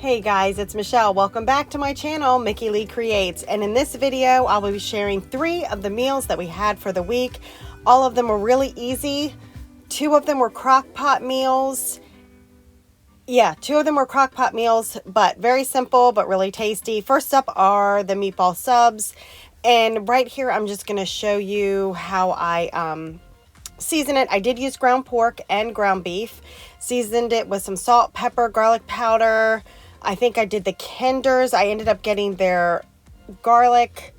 Hey guys, it's Michelle. Welcome back to my channel, Mickey Lee Creates. And in this video, I will be sharing 3 of the meals that we had for the week. All of them were really easy. 2 of them were crock pot meals. Yeah, 2 of them were crock pot meals, but very simple, but really tasty. First up are the Meatball Subs. And right here, I'm just going to show you how I season it. I did use ground pork and ground beef. Seasoned it with some salt, pepper, garlic powder. I think I did the Kinders. I ended up getting their garlic,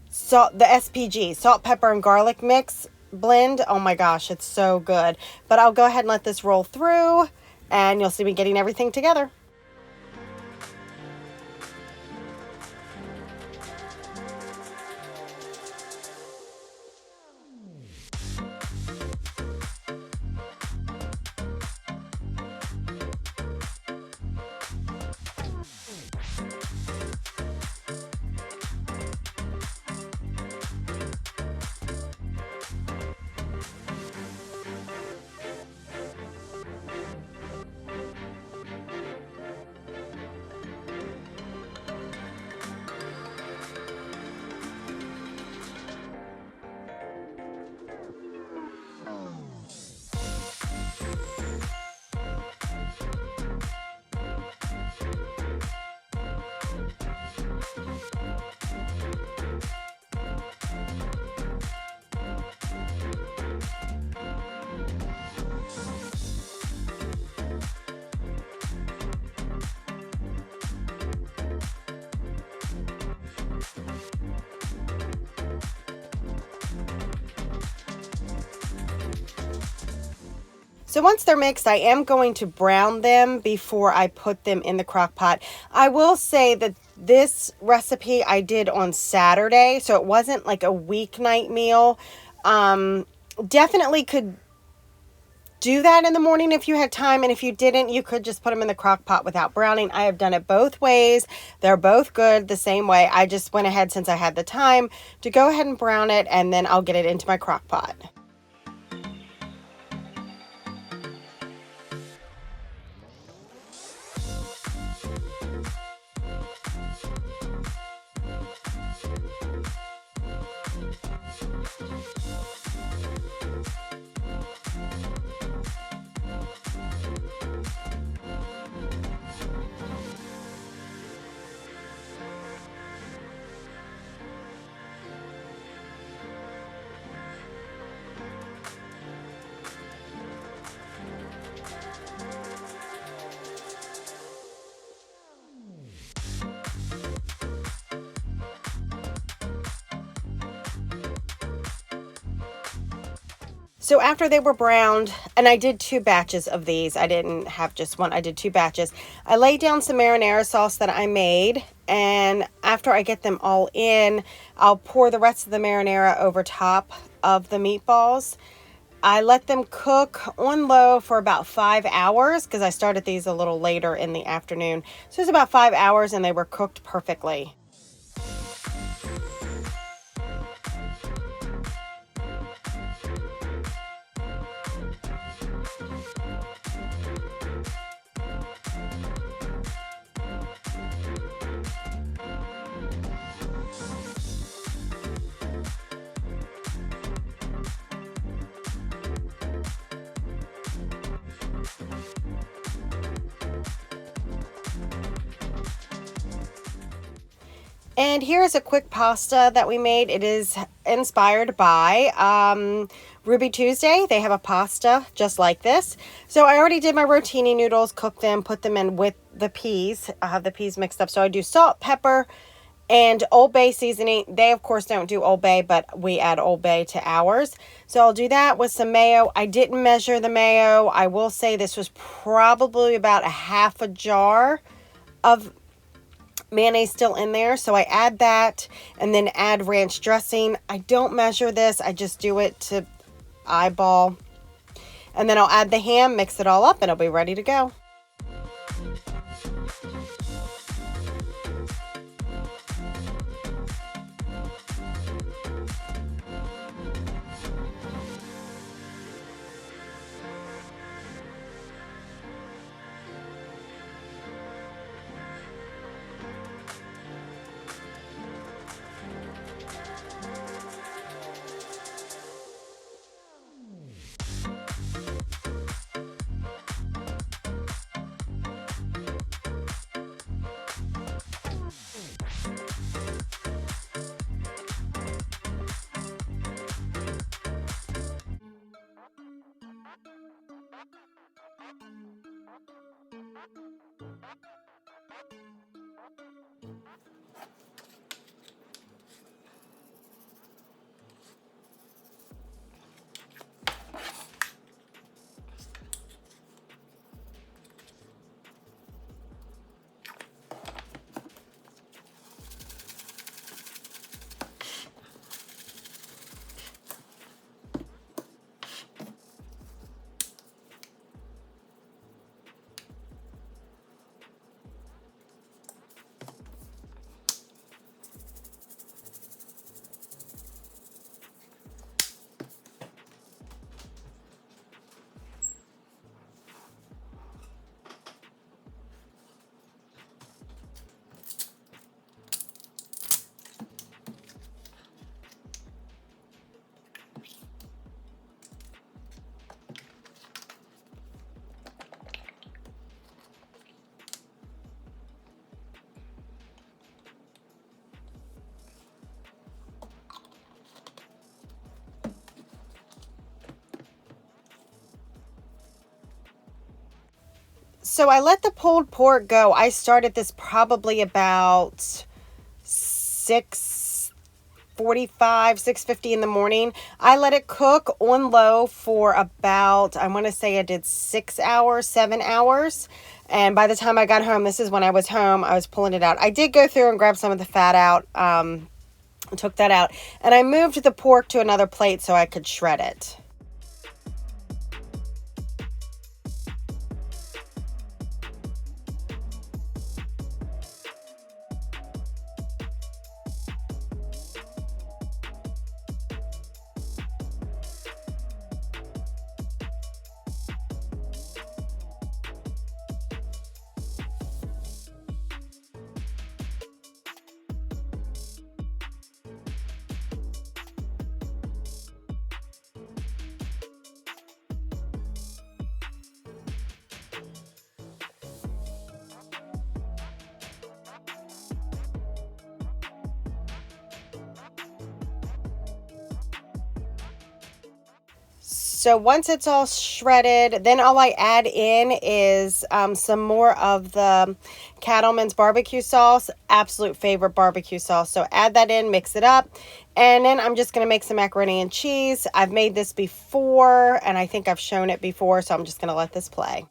salt, the SPG, salt, pepper, and garlic mix blend. Oh my gosh, it's so good. But I'll go ahead and let this roll through, and you'll see me getting everything together. So once they're mixed, I am going to brown them before I put them in the crock pot. I will say that this recipe I did on Saturday, so it wasn't like a weeknight meal. Definitely could do that in the morning if you had time, and if you didn't, you could just put them in the crock pot without browning. I have done it both ways. They're both good the same way. I just went ahead, since I had the time, to go ahead and brown it, and then I'll get it into my crock pot. So after they were browned, and I did 2 batches of these. I didn't have just one. I did 2 batches. I laid down some marinara sauce that I made, and after I get them all in, I'll pour the rest of the marinara over top of the meatballs. I let them cook on low for about 5 hours because I started these a little later in the afternoon. So it was about 5 hours, and they were cooked perfectly. And here's a quick pasta that we made. It is inspired by Ruby Tuesday. They have a pasta just like this. So I already did my rotini noodles, cooked them, put them in with the peas. I have the peas mixed up. So I do salt, pepper, and Old Bay seasoning. They, of course, don't do Old Bay, but we add Old Bay to ours. So I'll do that with some mayo. I didn't measure the mayo. I will say this was probably about a half a jar of mayonnaise still in there, so I add that and then add ranch dressing. I don't measure this, I just do it to eyeball, and then I'll add the ham, mix it all up, and it'll be ready to go. So I let the pulled pork go. I started this probably about 6:45, 6:50 in the morning. I let it cook on low for about, I want to say I did 6 hours, 7 hours. And by the time I got home, this is when I was home, I was pulling it out. I did go through and grab some of the fat out, took that out. And I moved the pork to another plate so I could shred it. So once it's all shredded, then all I add in is some more of the Cattleman's barbecue sauce, absolute favorite barbecue sauce. So add that in, mix it up, and then I'm just going to make some macaroni and cheese. I've made this before, and I think I've shown it before, so I'm just going to let this play.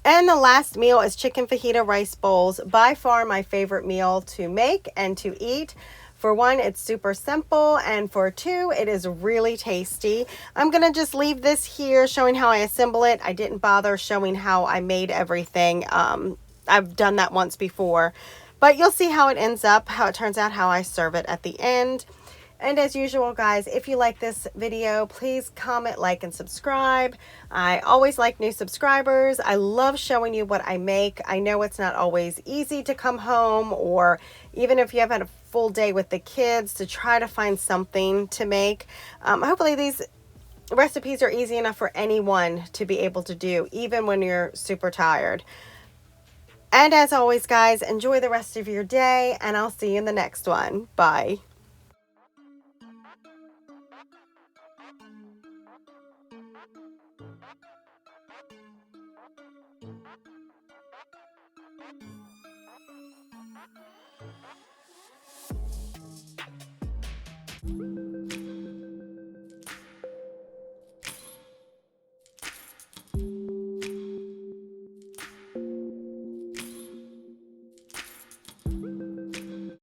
And the last meal is chicken fajita rice bowls. By far my favorite meal to make and to eat. For one, it's super simple, and for two, it is really tasty. I'm gonna just leave this here showing how I assemble it. I didn't bother showing how I made everything. I've done that once before, but you'll see how it ends up, how it turns out, how I serve it at the end. And as usual, guys, if you like this video, please comment, like, and subscribe. I always like new subscribers. I love showing you what I make. I know it's not always easy to come home, or even if you have had a full day with the kids, to try to find something to make. Hopefully these recipes are easy enough for anyone to be able to do, even when you're super tired. And as always, guys, enjoy the rest of your day, and I'll see you in the next one. Bye.